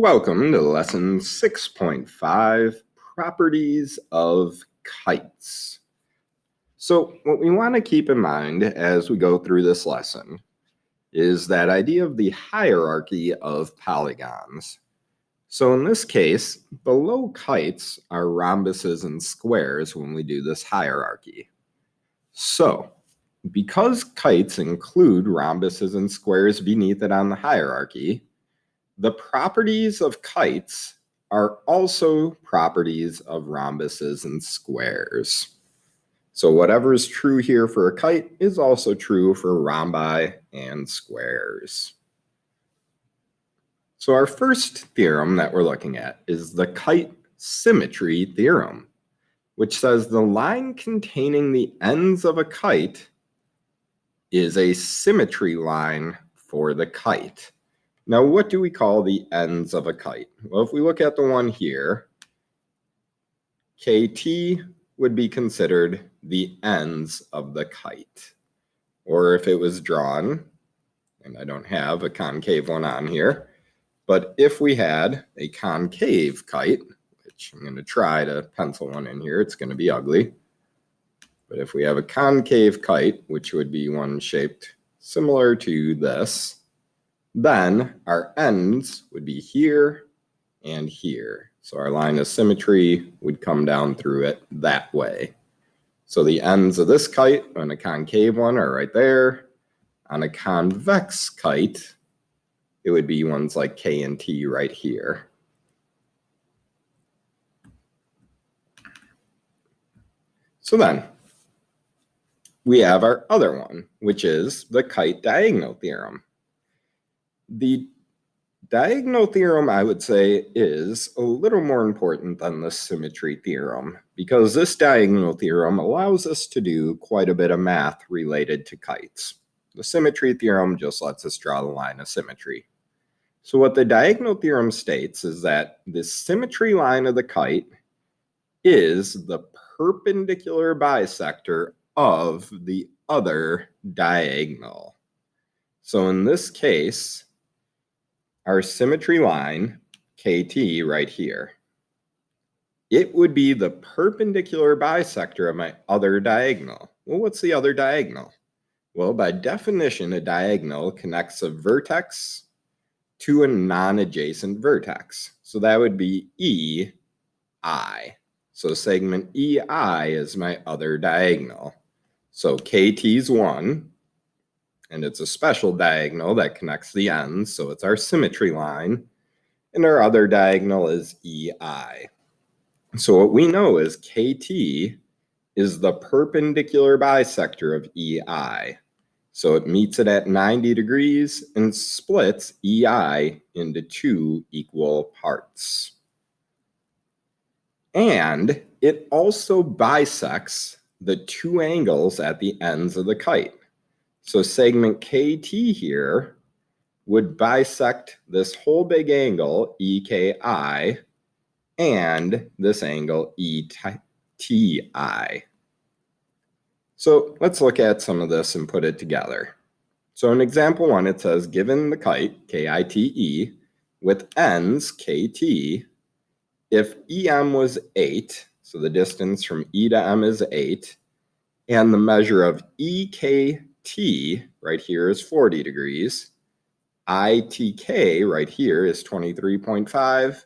Welcome to lesson 6.5, Properties of Kites. So what we want to keep in mind as we go through this lesson is that idea of the hierarchy of polygons. So in this case, below kites are rhombuses and squares when we do this hierarchy. So because kites include rhombuses and squares beneath it on the hierarchy, the properties of kites are also properties of rhombuses and squares. So whatever is true here for a kite is also true for rhombi and squares. So our first theorem that we're looking at is the kite symmetry theorem, which says the line containing the ends of a kite is a symmetry line for the kite. Now, what do we call the ends of a kite? Well, if we look at the one here, KT would be considered the ends of the kite. Or if it was drawn, and I don't have a concave one on here, but if we had a concave kite, which I'm going to try to pencil one in here, it's going to be ugly. But if we have a concave kite, which would be one shaped similar to this, then our ends would be here and here. So our line of symmetry would come down through it that way. So the ends of this kite on a concave one are right there. On a convex kite, it would be ones like K and T right here. So then we have our other one, which is the kite diagonal theorem. The diagonal theorem, I would say, is a little more important than the symmetry theorem because this diagonal theorem allows us to do quite a bit of math related to kites. The symmetry theorem just lets us draw the line of symmetry. So what the diagonal theorem states is that the symmetry line of the kite is the perpendicular bisector of the other diagonal. So in this case, our symmetry line, KT right here, it would be the perpendicular bisector of my other diagonal. Well, what's the other diagonal? Well, by definition, a diagonal connects a vertex to a non-adjacent vertex. So that would be EI. So segment EI is my other diagonal. So KT is 1. And it's a special diagonal that connects the ends, so it's our symmetry line. And our other diagonal is EI. So what we know is KT is the perpendicular bisector of EI. So it meets it at 90 degrees and splits EI into two equal parts. And it also bisects the two angles at the ends of the kite. So segment KT here would bisect this whole big angle, EKI, and this angle, ETI. So let's look at some of this and put it together. So in example 1, it says, given the kite, KITE, with ends, KT, if EM was 8, so the distance from E to M is 8, and the measure of EKT right here is 40 degrees. ITK right here is 23.5.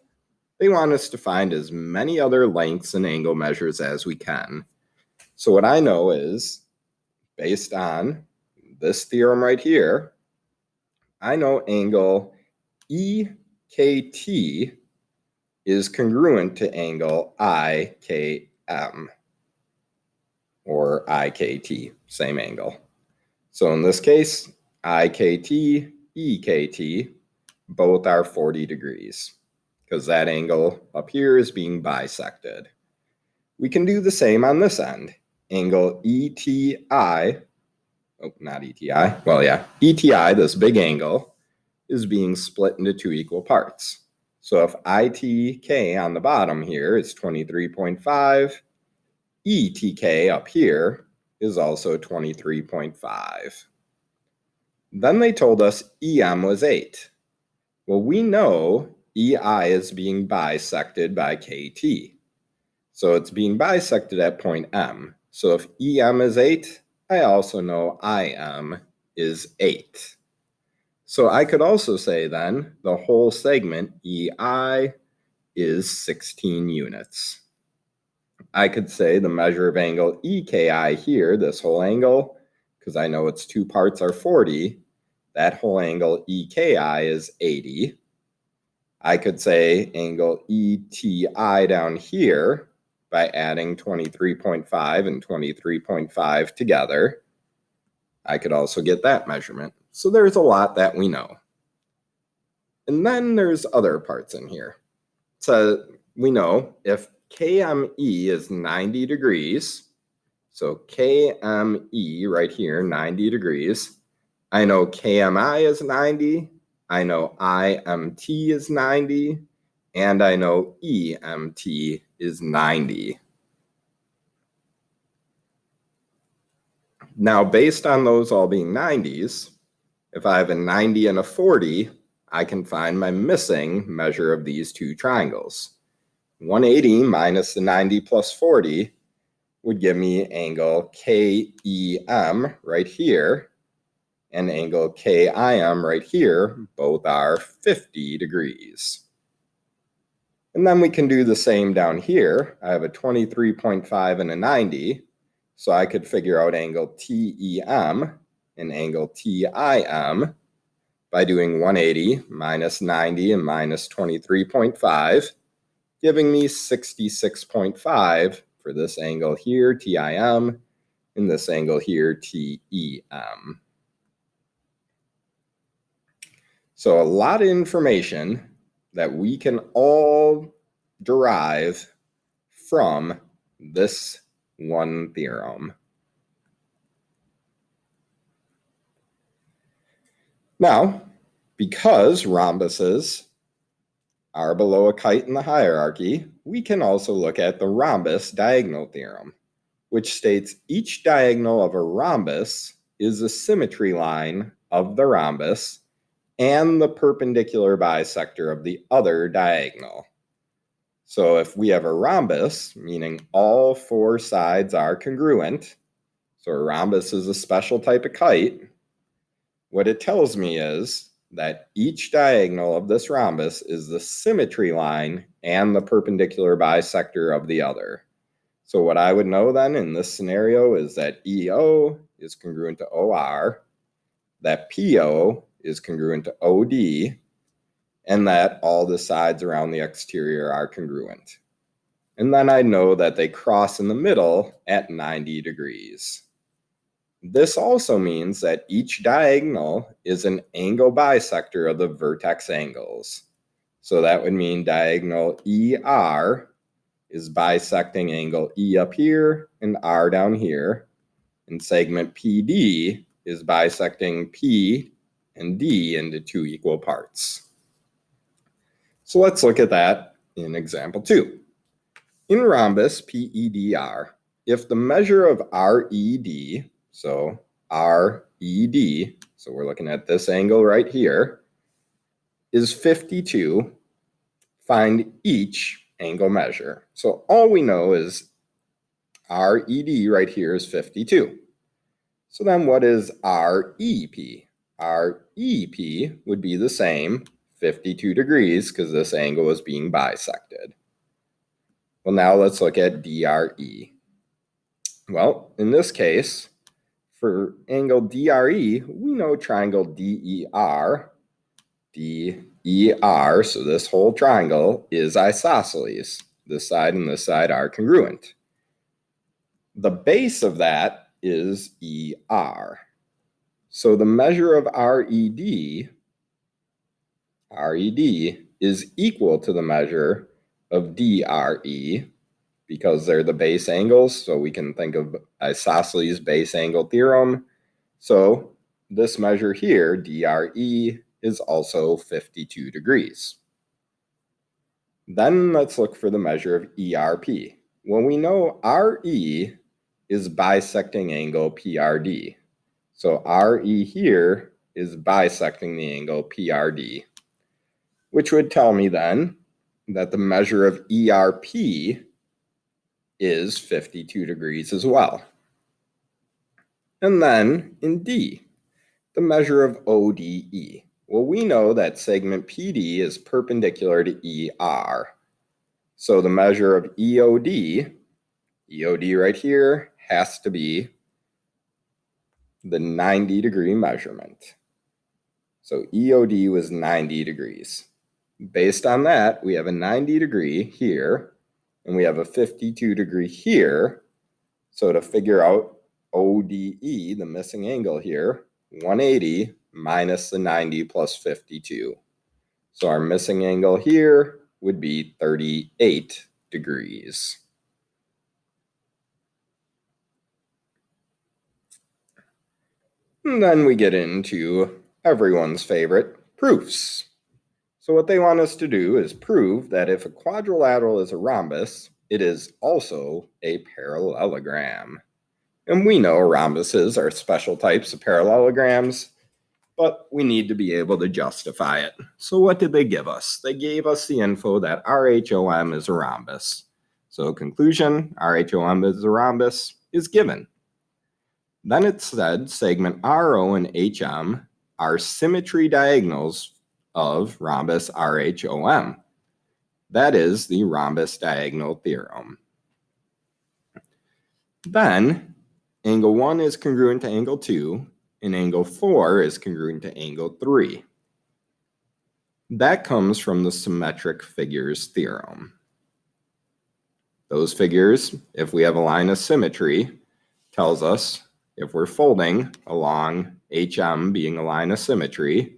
They want us to find as many other lengths and angle measures as we can. So what I know is, based on this theorem right here, I know angle EKT is congruent to angle IKM. Or IKT, same angle. So in this case, IKT, EKT, both are 40 degrees because that angle up here is being bisected. We can do the same on this end. Angle ETI, oh, not ETI, well, yeah, ETI, this big angle, is being split into two equal parts. So if ITK on the bottom here is 23.5, ETK up here is also 23.5. Then they told us EM was 8. Well, we know EI is being bisected by KT. So it's being bisected at point M. So if EM is 8, I also know IM is 8. So I could also say then the whole segment EI is 16 units. I could say the measure of angle EKI here, this whole angle, because I know its two parts are 40, that whole angle EKI is 80. I could say angle ETI down here by adding 23.5 and 23.5 together. I could also get that measurement. So there's a lot that we know. And then there's other parts in here. So we know if KME is 90 degrees, so KME right here, 90 degrees, I know KMI is 90, I know IMT is 90, and I know EMT is 90. Now, based on those all being 90s, if I have a 90 and a 40, I can find my missing measure of these two triangles. 180 minus the 90 plus 40 would give me angle KEM right here and angle KIM right here. Both are 50 degrees. And then we can do the same down here. I have a 23.5 and a 90, so I could figure out angle TEM and angle TIM by doing 180 minus 90 and minus 23.5, giving me 66.5 for this angle here, TIM, and this angle here, TEM. So a lot of information that we can all derive from this one theorem. Now, because rhombuses are below a kite in the hierarchy, we can also look at the rhombus diagonal theorem, which states each diagonal of a rhombus is a symmetry line of the rhombus and the perpendicular bisector of the other diagonal. So if we have a rhombus, meaning all four sides are congruent, so a rhombus is a special type of kite, what it tells me is that each diagonal of this rhombus is the symmetry line and the perpendicular bisector of the other. So what I would know then in this scenario is that EO is congruent to OR, that PO is congruent to OD, and that all the sides around the exterior are congruent. And then I know that they cross in the middle at 90 degrees. This also means that each diagonal is an angle bisector of the vertex angles. So that would mean diagonal ER is bisecting angle E up here and R down here, and segment PD is bisecting P and D into two equal parts. So let's look at that in example 2. In rhombus PEDR, if the measure of RED, so RED, so we're looking at this angle right here, is 52, find each angle measure. So all we know is RED right here is 52. So then what is REP? REP would be the same, 52 degrees, because this angle is being bisected. Well, now let's look at DRE. Well, in this case, for angle DRE, we know triangle DER, so this whole triangle is isosceles. This side and this side are congruent. The base of that is ER. So the measure of RED is equal to the measure of DRE, because they're the base angles, so we can think of isosceles base angle theorem. So this measure here, DRE, is also 52 degrees. Then let's look for the measure of ERP. Well, we know RE is bisecting angle PRD. So RE here is bisecting the angle PRD, which would tell me then that the measure of ERP is 52 degrees as well. And then in D, the measure of ODE. Well, we know that segment PD is perpendicular to ER. So the measure of EOD right here has to be the 90-degree measurement. So EOD was 90 degrees. Based on that, we have a 90-degree here, and we have a 52-degree here. So to figure out ODE, the missing angle here, 180 minus the 90 plus 52. So our missing angle here would be 38 degrees. And then we get into everyone's favorite, proofs. So what they want us to do is prove that if a quadrilateral is a rhombus, it is also a parallelogram. And we know rhombuses are special types of parallelograms, but we need to be able to justify it. So what did they give us? They gave us the info that RHOM is a rhombus. So conclusion, RHOM is a rhombus is given. Then it said segment RO and HM are symmetry diagonals of rhombus RHOM. That is the rhombus diagonal theorem. Then angle 1 is congruent to angle 2, and angle 4 is congruent to angle 3. That comes from the symmetric figures theorem. Those figures, if we have a line of symmetry, tells us if we're folding along HM being a line of symmetry,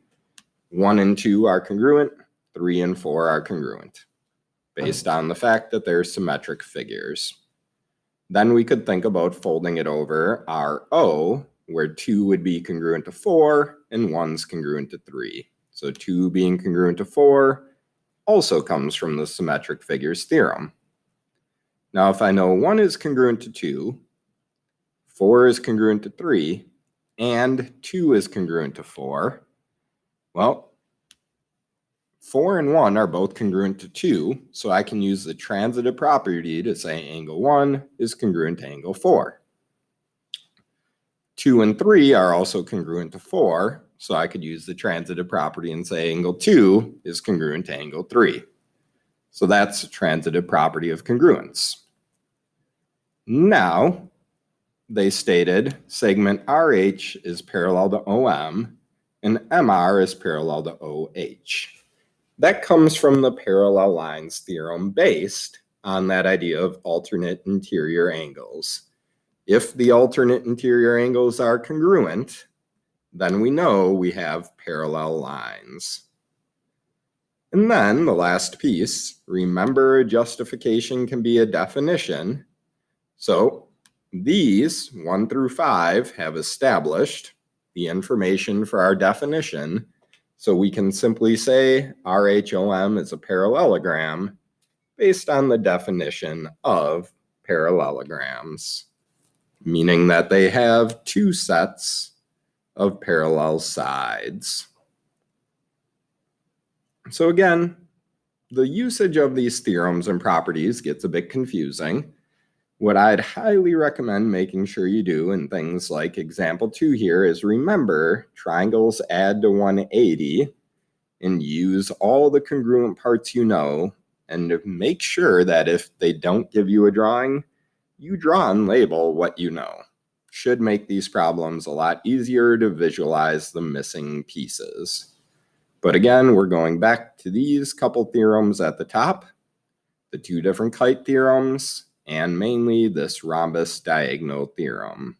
1 and 2 are congruent, 3 and 4 are congruent, based on the fact that they're symmetric figures. Then we could think about folding it over RO, where 2 would be congruent to 4 and 1's congruent to 3. So 2 being congruent to 4 also comes from the symmetric figures theorem. Now, if I know 1 is congruent to 2, 4 is congruent to 3, and 2 is congruent to 4, well, 4 and 1 are both congruent to 2, so I can use the transitive property to say angle 1 is congruent to angle 4. 2 and 3 are also congruent to 4, so I could use the transitive property and say angle 2 is congruent to angle 3. So that's the transitive property of congruence. Now, they stated segment RH is parallel to OM and MR is parallel to OH. That comes from the parallel lines theorem based on that idea of alternate interior angles. If the alternate interior angles are congruent, then we know we have parallel lines. And then the last piece, remember justification can be a definition. So these 1 through 5 have established the information for our definition. So we can simply say RHOM is a parallelogram based on the definition of parallelograms, meaning that they have 2 sets of parallel sides. So again, the usage of these theorems and properties gets a bit confusing. What I'd highly recommend making sure you do in things like example 2 here is remember triangles add to 180 and use all the congruent parts you know, and make sure that if they don't give you a drawing, you draw and label what you know. Should make these problems a lot easier to visualize the missing pieces. But again, we're going back to these couple theorems at the top, the 2 different kite theorems, and mainly this rhombus diagonal theorem.